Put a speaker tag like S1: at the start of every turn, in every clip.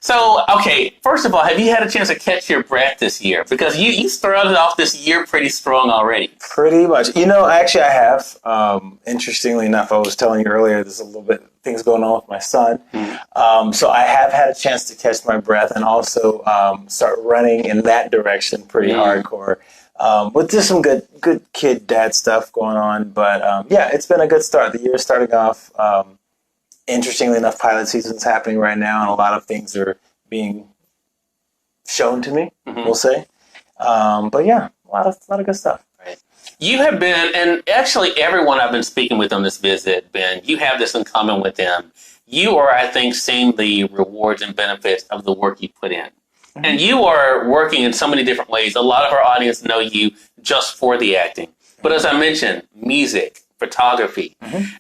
S1: So, okay, first of all, have you had a chance to catch your breath this year? Because you started off this year pretty strong already.
S2: Pretty much. Actually, I have. Interestingly enough, I was telling you earlier, there's a little bit things going on with my son. So I have had a chance to catch my breath and also start running in that direction pretty hardcore. With just some good kid dad stuff going on. But yeah, it's been a good start. The year is starting off. Interestingly enough, pilot season is happening right now, and a lot of things are being shown to me, we'll say. But yeah, a lot of good stuff.
S1: Right. You have been, and actually everyone I've been speaking with on this visit, Ben, you have this in common with them. You are, I think, seeing the rewards and benefits of the work you put in. And you are working in so many different ways. A lot of our audience know you just for the acting. But as I mentioned, music, photography.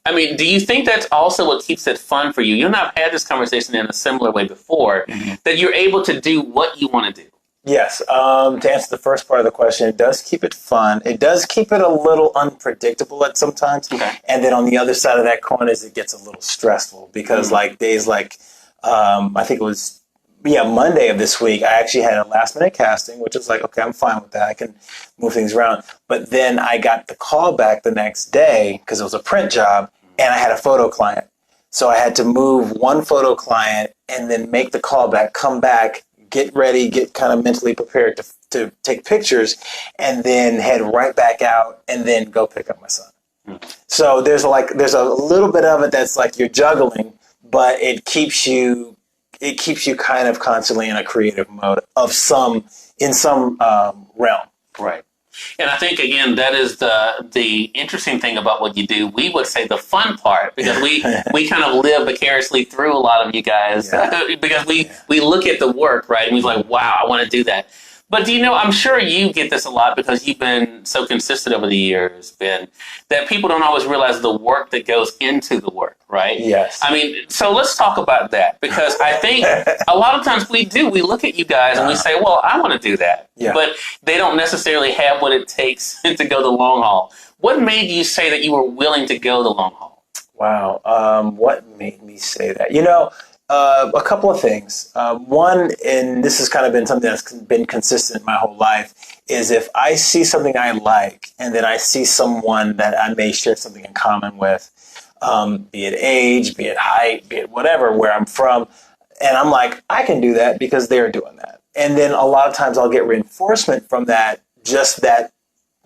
S1: I mean, do you think that's also what keeps it fun for you? You and I have had this conversation in a similar way before, that you're able to do what you want to do.
S2: Yes. To answer the first part of the question, it does keep it fun. It does keep it a little unpredictable at sometimes. And then on the other side of that coin is it gets a little stressful because like days like, I think it was, Monday of this week, I actually had a last minute casting, which was like, okay, I'm fine with that. I can move things around. But then I got the call back the next day because it was a print job and I had a photo client. So I had to move one photo client and then make the call back, come back, get ready, get kind of mentally prepared to take pictures and then head right back out and then go pick up my son. So there's a little bit of it that's like you're juggling, but it keeps you kind of constantly in a creative mode in some realm.
S1: Right. And I think, again, that is the interesting thing about what you do. We would say the fun part, because we kind of live vicariously through a lot of you guys, because we look at the work, right, and we're like, wow, I want to do that. But I'm sure you get this a lot because you've been so consistent over the years, Ben, that people don't always realize the work that goes into the work, right?
S2: Yes.
S1: I mean, so let's talk about that, because I think a lot of times we look at you guys and we say, well, I want to do that. Yeah. But they don't necessarily have what it takes to go the long haul. What made you say that you were willing to go the long haul?
S2: Wow. What made me say that? A couple of things. One, and this has kind of been something that's been consistent my whole life, is if I see something I like and then I see someone that I may share something in common with, be it age, be it height, be it whatever, where I'm from, and I'm like, I can do that because they're doing that. And then a lot of times I'll get reinforcement from that, just that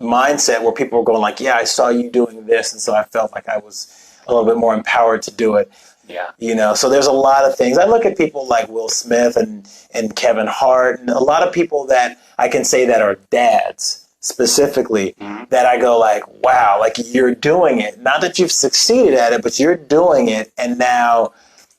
S2: mindset where people are going like, yeah, I saw you doing this, and so I felt like I was a little bit more empowered to do it. Yeah. So there's a lot of things. I look at people like Will Smith and Kevin Hart and a lot of people that I can say that are dads specifically that I go like, wow, like you're doing it. Not that you've succeeded at it, but you're doing it. And now.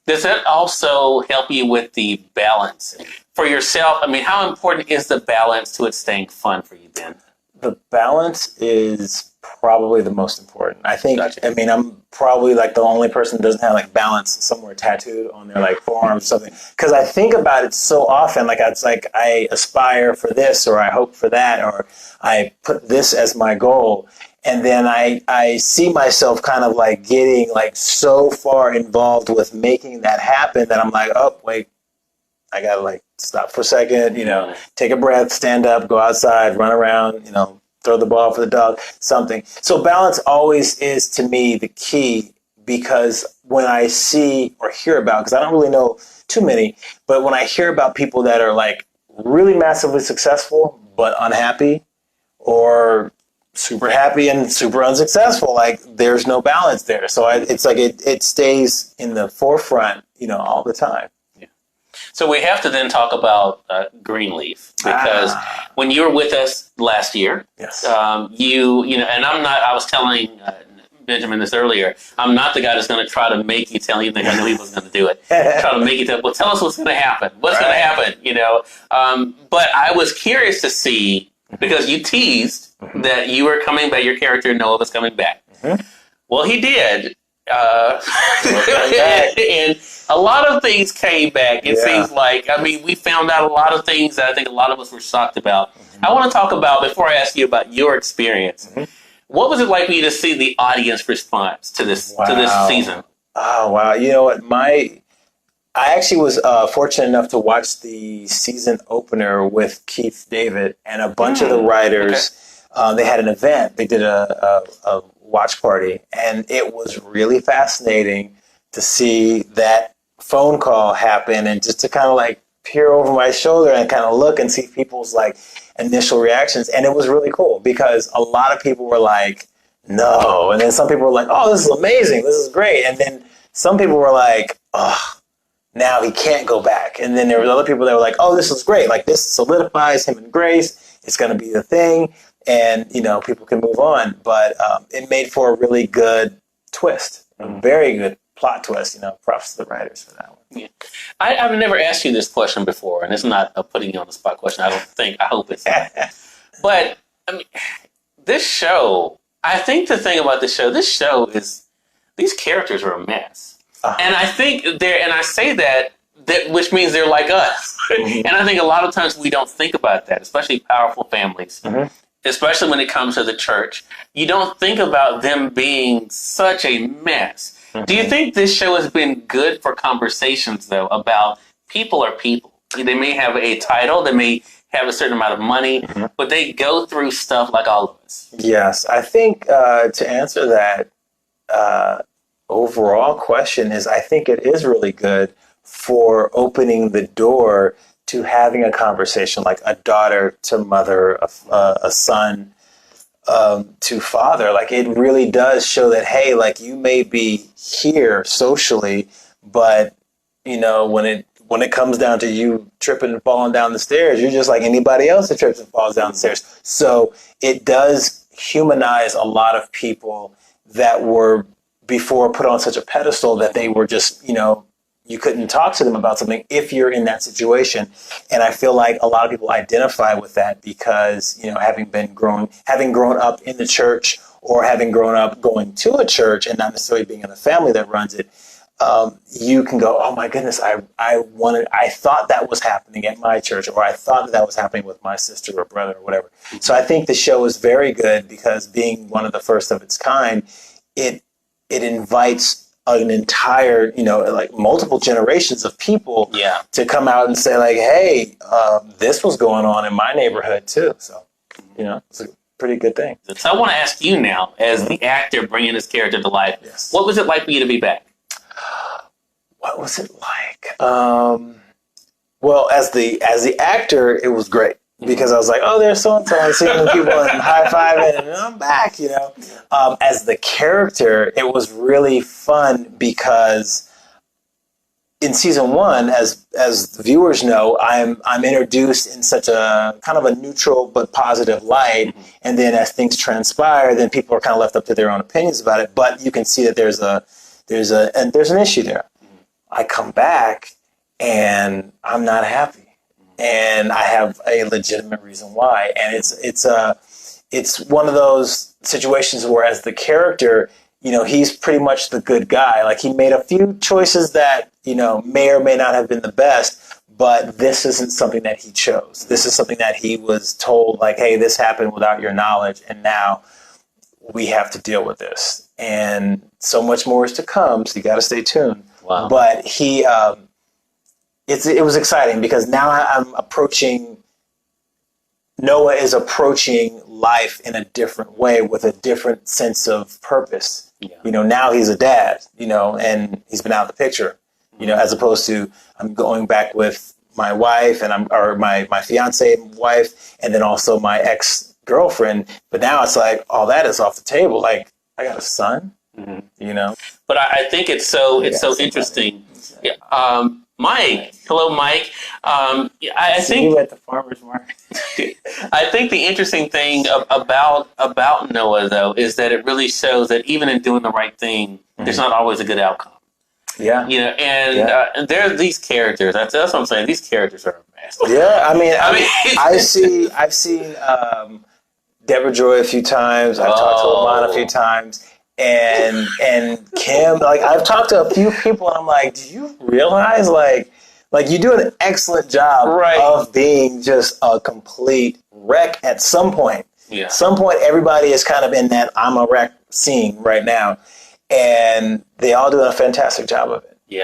S1: Does that also help you with the balance for yourself? I mean, how important is the balance to it staying fun for you, Ben?
S2: The balance is probably the most important. I think,
S1: Gotcha.
S2: I mean, I'm probably like the only person that doesn't have like balance somewhere tattooed on their like forearm or something. Because I think about it so often, like it's like I aspire for this or I hope for that or I put this as my goal. And then I see myself kind of like getting like so far involved with making that happen that I'm like, oh, wait, I got to like stop for a second, take a breath, stand up, go outside, run around, throw the ball for the dog, something. So balance always is, to me, the key, because when I see or hear about, because I don't really know too many, but when I hear about people that are like really massively successful but unhappy, or super happy and super unsuccessful, like there's no balance there. So it's like it stays in the forefront, all the time.
S1: So we have to then talk about Greenleaf, because when you were with us last year,
S2: yes,
S1: and I was telling Benjamin this earlier, I'm not the guy that's going to try to make you tell you that I knew he was going to do it. Try to make you tell us what's going to happen. What's going to happen, But I was curious to see, because you teased that you were coming back, your character Noah was coming back. Well, he did. And a lot of things came back. It seems like, we found out a lot of things that I think a lot of us were shocked about. I want to talk about, before I ask you about your experience, what was it like for you to see the audience response to this season?
S2: Oh, wow. You know what? I actually was fortunate enough to watch the season opener with Keith David and a bunch of the writers. Okay. They had an event. They did a watch party, and it was really fascinating to see that phone call happen and just to kind of like peer over my shoulder and kind of look and see people's like initial reactions. And it was really cool because a lot of people were like, no. And then some people were like, oh, this is amazing. This is great. And then some people were like, oh, now he can't go back. And then there were other people that were like, oh, this is great. Like this solidifies him and Grace. It's going to be the thing. And, you know, people can move on. But it made for a really good twist, a very good plot twist. You know, props to the writers for that one.
S1: Yeah. I've never asked you this question before, and it's not a putting you on the spot question. I don't think. I hope it's not. But I mean, this show. I think the thing about this show is these characters are a mess, and I think and I say that which means they're like us, and I think a lot of times we don't think about that, especially powerful families, especially when it comes to the church. You don't think about them being such a mess. Do you think this show has been good for conversations, though, about people are people? They may have a title, they may have a certain amount of money, but they go through stuff like all of us.
S2: Yes, I think to answer that overall question is I think it is really good for opening the door to having a conversation like a daughter to mother, a son to father. Like it really does show that, hey, like you may be here socially, but you know, when it comes down to you tripping and falling down the stairs, you're just like anybody else that trips and falls down the stairs. So it does humanize a lot of people that were before put on such a pedestal that they were just, you know, you couldn't talk to them about something if you're in that situation. And I feel like a lot of people identify with that because, you know, having grown up in the church or having grown up going to a church and not necessarily being in a family that runs it, you can go, oh my goodness, I thought that was happening at my church, or I thought that was happening with my sister or brother or whatever. So I think the show is very good because being one of the first of its kind, it invites an entire, you know, like multiple generations of people to come out and say like, hey, this was going on in my neighborhood too. So, you know, it's a pretty good thing.
S1: So I want to ask you now, as the actor bringing this character to life, what was it like for you to be back?
S2: What was it like? Well, as the actor, it was great. Because I was like, oh, there's so-and-so, and seeing the people and high-fiving, and I'm back, you know. As the character, it was really fun because in season one, as the viewers know, I'm introduced in such a kind of a neutral but positive light, and then as things transpire, then people are kind of left up to their own opinions about it. But you can see that there's an issue there. I come back, and I'm not happy. And I have a legitimate reason why. And it's one of those situations where as the character, you know, he's pretty much the good guy. Like he made a few choices that, you know, may or may not have been the best, but this isn't something that he chose. This is something that he was told like, hey, this happened without your knowledge. And now we have to deal with this. And so much more is to come. So you got to stay tuned.
S1: Wow.
S2: But it was exciting because now Noah is approaching life in a different way with a different sense of purpose. Yeah. You know, now he's a dad, you know, and he's been out of the picture, you know, as opposed to I'm going back with my wife or my fiance wife, and then also my ex-girlfriend. But now it's like all that is off the table. Like I got a son, you know.
S1: But I think it's so interesting. Yeah. Mike, hello, Mike. I think
S2: you at the farmer's market.
S1: I think the interesting thing about Noah, though, is that it really shows that even in doing the right thing, there's not always a good outcome.
S2: Yeah,
S1: you know, and there's these characters. That's what I'm saying. These characters are a mess.
S2: Yeah, I mean, I've seen Deborah Joy a few times. I've talked to Lamont a few times. And Kim, like I've talked to a few people and I'm like, do you realize like you do an excellent job of being just a complete wreck at some point. Yeah. Some point everybody is kind of in that I'm a wreck scene right now. And they all do a fantastic job of it.